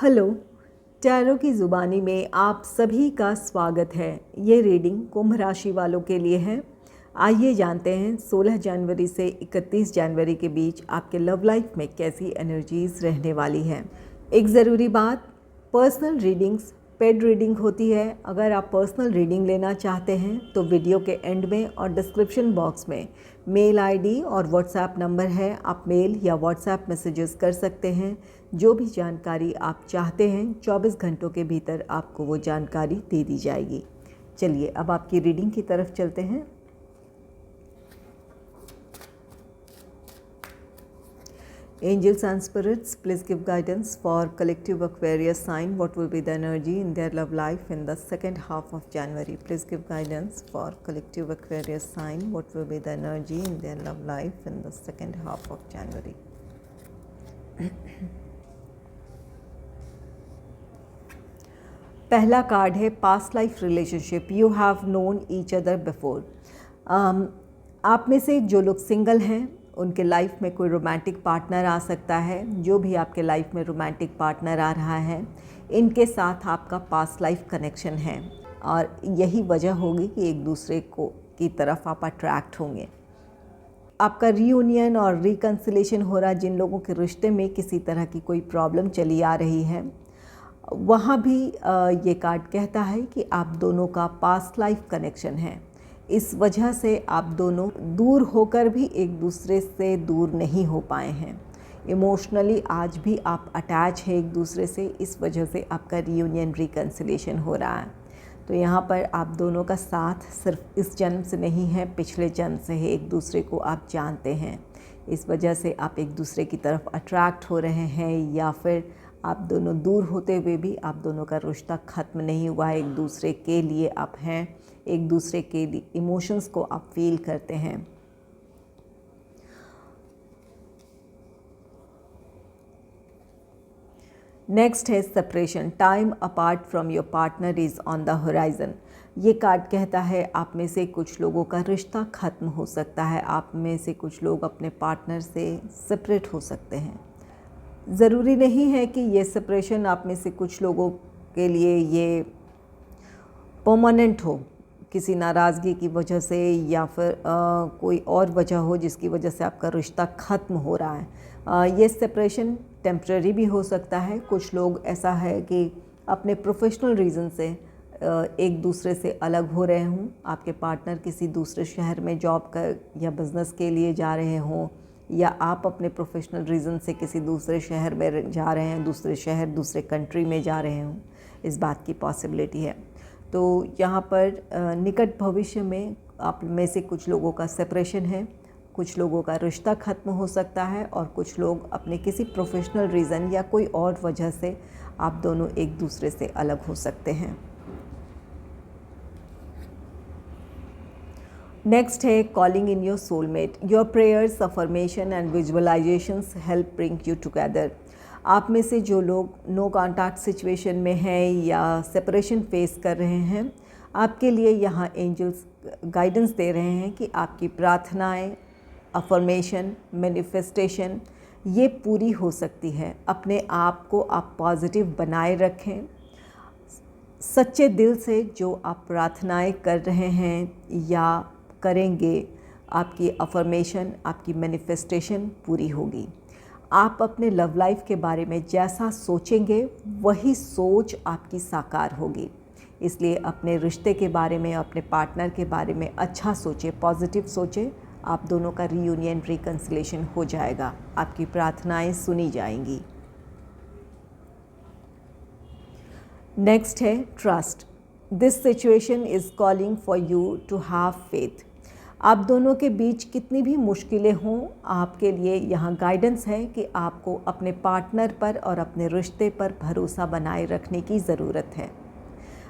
Hello, tarot की ज़ुबानी में आप सभी का स्वागत है। ये रीडिंग कुंभ राशि वालों के लिए है। आइए जानते हैं 16 जनवरी से 31 जनवरी के बीच आपके लव लाइफ में कैसी एनर्जीज़ रहने वाली हैं। एक ज़रूरी बात, पर्सनल रीडिंग्स पेड रीडिंग होती है। अगर आप पर्सनल रीडिंग लेना चाहते हैं तो वीडियो के एंड में और डिस्क्रिप्शन बॉक्स में मेल आईडी और व्हाट्सएप नंबर है। आप मेल या व्हाट्सएप मैसेजेस कर सकते हैं। जो भी जानकारी आप चाहते हैं 24 घंटों के भीतर आपको वो जानकारी दे दी जाएगी। चलिए अब आपकी रीडिंग की तरफ चलते हैं। Angels and spirits, please give guidance for collective Aquarius sign. What will be the energy in their love life in the second half of January? Please give guidance for collective Aquarius sign. What will be the energy in their love life in the second half of January? पहला card है past life relationship. You have known each other before. आप में से जो लोग single हैं उनके life में कोई रोमांटिक पार्टनर आ सकता है। जो भी आपके लाइफ में रोमांटिक पार्टनर आ रहा है, इनके साथ आपका पास्ट लाइफ कनेक्शन है और यही वजह होगी कि एक दूसरे को की तरफ आप अट्रैक्ट होंगे। आपका रीयूनियन और रिकन्सिलेशन हो रहा है। जिन लोगों के रिश्ते में किसी तरह की कोई प्रॉब्लम चली आ रही है, वहाँ भी ये कार्ड कहता है कि आप दोनों का पास्ट लाइफ कनेक्शन है। इस वजह से आप दोनों दूर होकर भी एक दूसरे से दूर नहीं हो पाए हैं। इमोशनली आज भी आप अटैच हैं एक दूसरे से। इस वजह से आपका रीयूनियन रिकन्सिलेशन हो रहा है। तो यहाँ पर आप दोनों का साथ सिर्फ इस जन्म से नहीं है, पिछले जन्म से है। एक दूसरे को आप जानते हैं। इस वजह से आप एक दूसरे की तरफ अट्रैक्ट हो रहे हैं, या फिर आप दोनों दूर होते हुए भी आप दोनों का रिश्ता ख़त्म नहीं हुआ है। एक दूसरे के लिए आप हैं, एक दूसरे के लिए इमोशंस को आप फील करते हैं। नेक्स्ट है separation. Time apart from your partner is on the horizon. ये कार्ड कहता है आप में से कुछ लोगों का रिश्ता ख़त्म हो सकता है। आप में से कुछ लोग अपने पार्टनर से सेपरेट हो सकते हैं। ज़रूरी नहीं है कि ये सेपरेशन आप में से कुछ लोगों के लिए ये परमानेंट हो, किसी नाराज़गी की वजह से या फिर कोई और वजह हो जिसकी वजह से आपका रिश्ता ख़त्म हो रहा है। ये सेपरेशन टेम्परेरी भी हो सकता है। कुछ लोग ऐसा है कि अपने प्रोफेशनल रीज़न से एक दूसरे से अलग हो रहे हों। आपके पार्टनर किसी दूसरे शहर में जॉब कर या बिज़नेस के लिए जा रहे हों, या आप अपने प्रोफेशनल रीज़न से किसी दूसरे शहर में जा रहे हैं, दूसरे शहर दूसरे कंट्री में जा रहे हों। इस बात की पॉसिबिलिटी है। तो यहाँ पर निकट भविष्य में आप में से कुछ लोगों का सेपरेशन है, कुछ लोगों का रिश्ता ख़त्म हो सकता है, और कुछ लोग अपने किसी प्रोफेशनल रीज़न या कोई और वजह से आप दोनों एक दूसरे से अलग हो सकते हैं। नेक्स्ट है calling in your soulmate. Your prayers, affirmation and visualisations help bring you together. आप में से जो लोग नो कॉन्टैक्ट सिचुएशन में हैं या सेपरेशन फेस कर रहे हैं, आपके लिए यहाँ एंजल्स गाइडेंस दे रहे हैं कि आपकी प्रार्थनाएं, अफर्मेशन, मैनिफेस्टेशन ये पूरी हो सकती है। अपने आप को आप पॉजिटिव बनाए रखें। सच्चे दिल से जो आप प्रार्थनाएं कर रहे हैं या करेंगे, आपकी अफर्मेशन, आपकी मैनिफेस्टेशन पूरी होगी। आप अपने लव लाइफ के बारे में जैसा सोचेंगे वही सोच आपकी साकार होगी। इसलिए अपने रिश्ते के बारे में, अपने पार्टनर के बारे में अच्छा सोचें, पॉजिटिव सोचें। आप दोनों का रीयूनियन, रिकन्सिलेशन हो जाएगा। आपकी प्रार्थनाएं सुनी जाएंगी। नेक्स्ट है trust. This situation is calling for you to have faith. आप दोनों के बीच कितनी भी मुश्किलें हों, आपके लिए यहाँ गाइडेंस है कि आपको अपने पार्टनर पर और अपने रिश्ते पर भरोसा बनाए रखने की ज़रूरत है।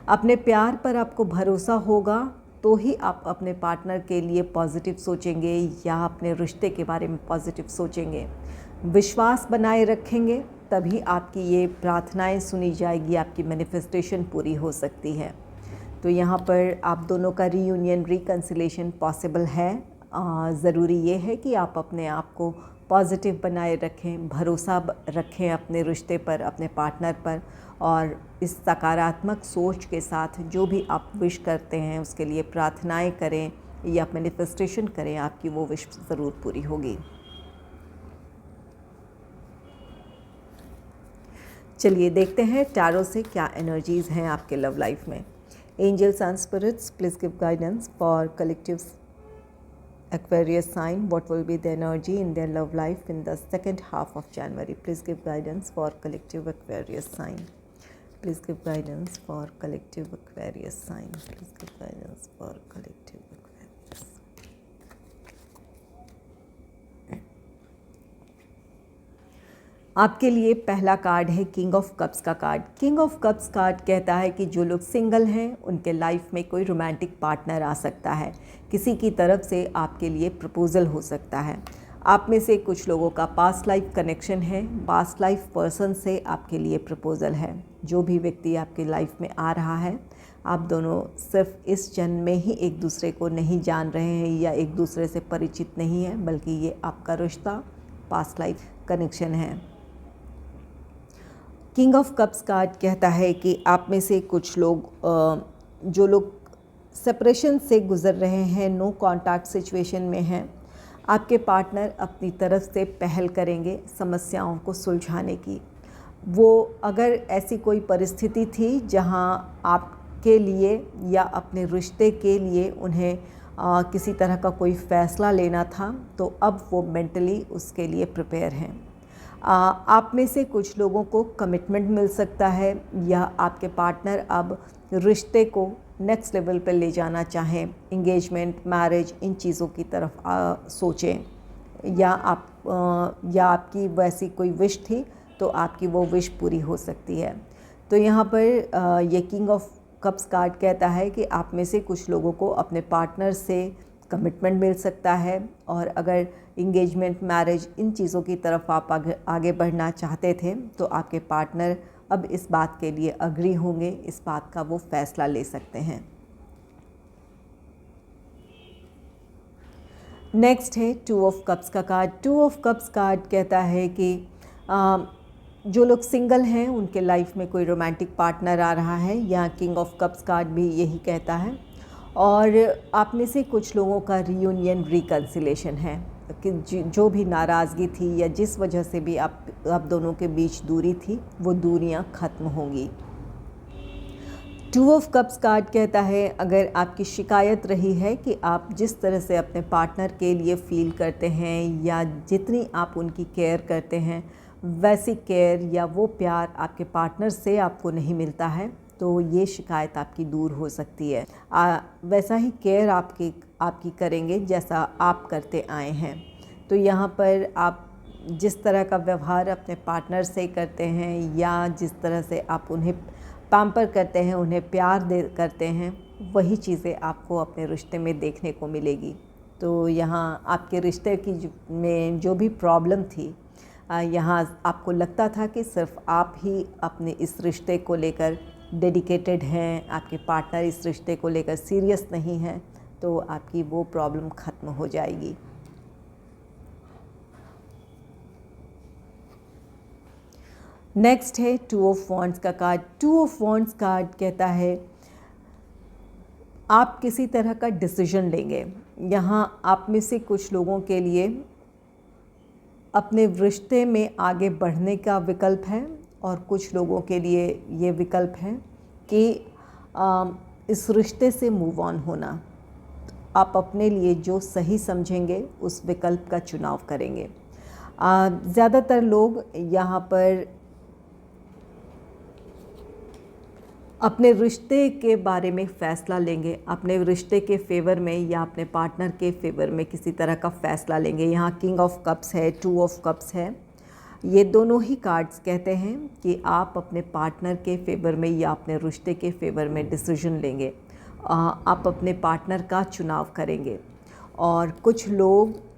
अपने प्यार पर आपको भरोसा होगा तो ही आप अपने पार्टनर के लिए पॉजिटिव सोचेंगे या अपने रिश्ते के बारे में पॉजिटिव सोचेंगे। विश्वास बनाए रखेंगे तभी आपकी ये प्रार्थनाएं सुनी जाएगी, आपकी मैनिफेस्टेशन पूरी हो सकती है। तो यहाँ पर आप दोनों का रीयूनियन, रिकन्सिलेशन पॉसिबल है। ज़रूरी ये है कि आप अपने आप को पॉजिटिव बनाए रखें, भरोसा रखें अपने रिश्ते पर, अपने पार्टनर पर, और इस सकारात्मक सोच के साथ जो भी आप विश करते हैं उसके लिए प्रार्थनाएं करें या मैनिफेस्टेशन करें, आपकी वो विश ज़रूर पूरी होगी। चलिए देखते हैं टैरो से क्या एनर्जीज़ हैं आपके लव लाइफ में। Angels and spirits, please give guidance for collective Aquarius sign. What will be the energy in their love life in the second half of January? Please give guidance for collective Aquarius sign. Please give guidance for collective Aquarius sign. Please give guidance for collective Aquarius. आपके लिए पहला card है king of cups का card. King of cups card कहता है कि जो लोग सिंगल हैं उनके लाइफ में कोई रोमांटिक पार्टनर आ सकता है, किसी की तरफ से आपके लिए प्रपोज़ल हो सकता है। आप में से कुछ लोगों का पास्ट लाइफ कनेक्शन है, पास्ट लाइफ पर्सन से आपके लिए प्रपोज़ल है। जो भी व्यक्ति आपके लाइफ में आ रहा है, आप दोनों सिर्फ इस जन्म में ही एक दूसरे को नहीं जान रहे हैं या एक दूसरे से परिचित नहीं हैं, बल्कि ये आपका रिश्ता पास्ट लाइफ कनेक्शन है। किंग ऑफ कप्स कार्ड कहता है कि आप में से कुछ लोग जो लोग सेपरेशन से गुज़र रहे हैं, नो कांटेक्ट सिचुएशन में हैं, आपके पार्टनर अपनी तरफ से पहल करेंगे समस्याओं को सुलझाने की। वो अगर ऐसी कोई परिस्थिति थी जहां आपके लिए या अपने रिश्ते के लिए उन्हें किसी तरह का कोई फ़ैसला लेना था, तो अब वो मेंटली उसके लिए प्रिपेयर हैं। आप में से कुछ लोगों को कमिटमेंट मिल सकता है या आपके पार्टनर अब रिश्ते को नेक्स्ट लेवल पर ले जाना चाहें, इंगेजमेंट, मैरिज, इन चीज़ों की तरफ सोचें, या आपकी वैसी कोई विश थी तो आपकी वो विश पूरी हो सकती है। तो यहाँ पर ये किंग ऑफ कप्स कार्ड कहता है कि आप में से कुछ लोगों को अपने पार्टनर से कमिटमेंट मिल सकता है, और अगर इंगेजमेंट, मैरिज, इन चीज़ों की तरफ आप आगे बढ़ना चाहते थे तो आपके पार्टनर अब इस बात के लिए अग्री होंगे, इस बात का वो फैसला ले सकते हैं। नेक्स्ट है टू ऑफ कप्स का card. Two of cups card कहता है कि जो लोग सिंगल हैं उनके लाइफ में कोई रोमांटिक पार्टनर आ रहा है, या किंग ऑफ कप्स कार्ड भी यही कहता है। और आप में से कुछ लोगों का रियूनियन, रिकन्सिलेशन है कि जो भी नाराज़गी थी या जिस वजह से भी आप दोनों के बीच दूरी थी, वो दूरियां ख़त्म होंगी। टू ऑफ कप्स कार्ड कहता है अगर आपकी शिकायत रही है कि आप जिस तरह से अपने पार्टनर के लिए फ़ील करते हैं या जितनी आप उनकी केयर करते हैं, वैसी केयर या वो प्यार आपके पार्टनर से आपको नहीं मिलता है, तो ये शिकायत आपकी दूर हो सकती है। वैसा ही केयर आपकी करेंगे जैसा आप करते आए हैं। तो यहाँ पर आप जिस तरह का व्यवहार अपने पार्टनर से करते हैं या जिस तरह से आप उन्हें पैम्पर करते हैं, उन्हें प्यार करते हैं, वही चीज़ें आपको अपने रिश्ते में देखने को मिलेगी। तो यहाँ आपके रिश्ते में जो भी प्रॉब्लम थी, यहाँ आपको लगता था कि सिर्फ आप ही अपने इस रिश्ते को लेकर डेडिकेटेड हैं, आपके पार्टनर इस रिश्ते को लेकर सीरियस नहीं हैं, तो आपकी वो प्रॉब्लम ख़त्म हो जाएगी। नेक्स्ट है टू ऑफ वॉन्ड्स का card. Two of wands card कहता है आप किसी तरह का डिसीजन लेंगे। यहाँ आप में से कुछ लोगों के लिए अपने रिश्ते में आगे बढ़ने का विकल्प है, और कुछ लोगों के लिए ये विकल्प है कि इस रिश्ते से मूव ऑन होना। आप अपने लिए जो सही समझेंगे उस विकल्प का चुनाव करेंगे। ज़्यादातर लोग यहाँ पर अपने रिश्ते के बारे में फ़ैसला लेंगे, अपने रिश्ते के फेवर में या अपने पार्टनर के फेवर में किसी तरह का फ़ैसला लेंगे। यहाँ किंग ऑफ कप्स है, टू ऑफ कप्स है। ये दोनों ही कार्ड्स कहते हैं कि आप अपने पार्टनर के फेवर में या अपने रिश्ते के फेवर में डिसीजन लेंगे। आप अपने पार्टनर का चुनाव करेंगे, और कुछ लोग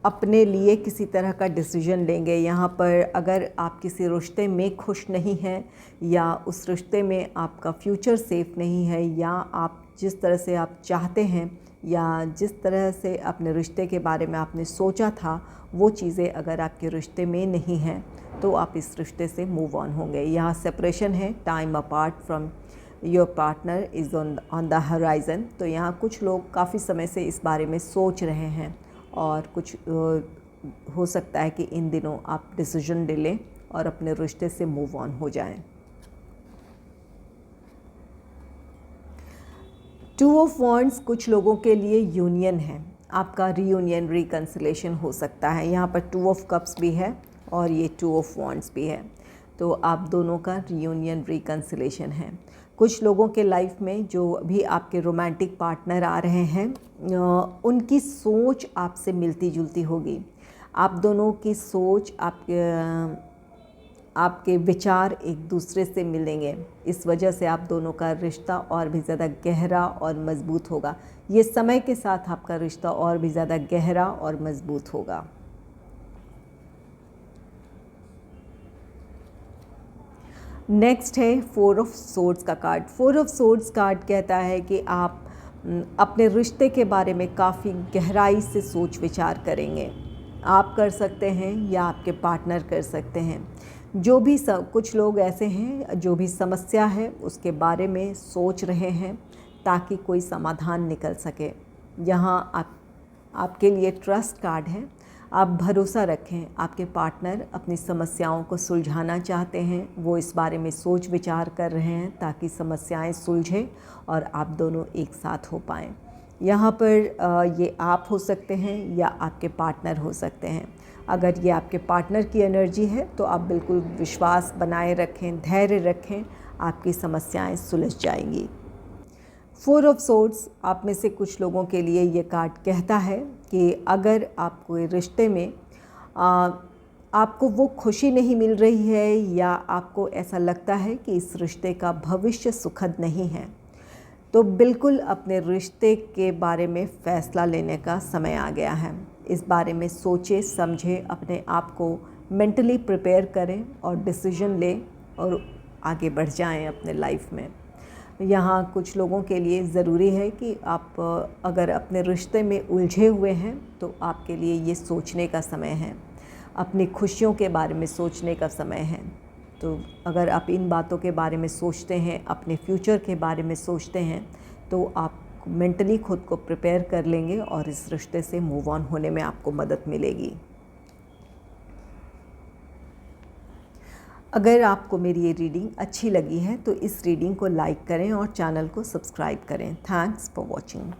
अपने लिए किसी तरह का डिसीजन लेंगे। यहाँ पर अगर आप किसी रिश्ते में खुश नहीं हैं या उस रिश्ते में आपका फ्यूचर सेफ नहीं है, या आप जिस तरह से आप चाहते हैं या जिस तरह से अपने रिश्ते के बारे में आपने सोचा था वो चीज़ें अगर आपके रिश्ते में नहीं हैं तो आप इस रिश्ते से मूव ऑन होंगे। यहाँ सेपरेशन है, time apart from your partner is on the horizon. तो यहाँ कुछ लोग काफ़ी समय से इस बारे में सोच रहे हैं और कुछ हो सकता है कि इन दिनों आप डिसीजन ले लें और अपने रिश्ते से मूव ऑन हो जाएं। 2 ऑफ वॉन्ड्स कुछ लोगों के लिए यूनियन है, आपका रीयूनियन रिकन्सिलेशन हो सकता है। यहाँ पर 2 ऑफ कप्स भी है और ये 2 ऑफ वॉन्ड्स भी है, तो आप दोनों का रीयूनियन रिकन्सिलेशन है। कुछ लोगों के लाइफ में जो भी आपके रोमांटिक पार्टनर आ रहे हैं उनकी सोच आपसे मिलती जुलती होगी। आप दोनों की सोच, आपके विचार एक दूसरे से मिलेंगे। इस वजह से आप दोनों का रिश्ता और भी ज़्यादा गहरा और मज़बूत होगा। ये समय के साथ आपका रिश्ता और भी ज़्यादा गहरा और मज़बूत होगा। नेक्स्ट है 4 ऑफ सोर्ड्स का कार्ड। 4 ऑफ सोर्ड्स कार्ड कहता है कि आप अपने रिश्ते के बारे में काफ़ी गहराई से सोच विचार करेंगे। आप कर सकते हैं या आपके पार्टनर कर सकते हैं। जो भी कुछ लोग ऐसे हैं जो भी समस्या है उसके बारे में सोच रहे हैं ताकि कोई समाधान निकल सके। यहाँ आपके लिए ट्रस्ट कार्ड है। आप भरोसा रखें, आपके पार्टनर अपनी समस्याओं को सुलझाना चाहते हैं, वो इस बारे में सोच विचार कर रहे हैं ताकि समस्याएं सुलझें और आप दोनों एक साथ हो पाएँ। यहाँ पर ये आप हो सकते हैं या आपके पार्टनर हो सकते हैं। अगर ये आपके पार्टनर की एनर्जी है तो आप बिल्कुल विश्वास बनाए रखें, धैर्य रखें, आपकी समस्याएं सुलझ जाएंगी। 4 ऑफ सोर्ड्स आप में से कुछ लोगों के लिए ये कार्ड कहता है कि अगर आप कोई रिश्ते में आपको वो खुशी नहीं मिल रही है या आपको ऐसा लगता है कि इस रिश्ते का भविष्य सुखद नहीं है, तो बिल्कुल अपने रिश्ते के बारे में फ़ैसला लेने का समय आ गया है। इस बारे में सोचें, समझें, अपने आप को मेंटली प्रिपेयर करें और डिसीजन लें और आगे बढ़ जाएं अपने लाइफ में। यहाँ कुछ लोगों के लिए ज़रूरी है कि आप अगर अपने रिश्ते में उलझे हुए हैं तो आपके लिए ये सोचने का समय है, अपनी खुशियों के बारे में सोचने का समय है। तो अगर आप इन बातों के बारे में सोचते हैं, अपने फ्यूचर के बारे में सोचते हैं, तो आप मेंटली खुद को प्रिपेयर कर लेंगे और इस रिश्ते से मूव ऑन होने में आपको मदद मिलेगी। अगर आपको मेरी ये रीडिंग अच्छी लगी है तो इस रीडिंग को लाइक करें और चैनल को सब्सक्राइब करें। Thanks for watching.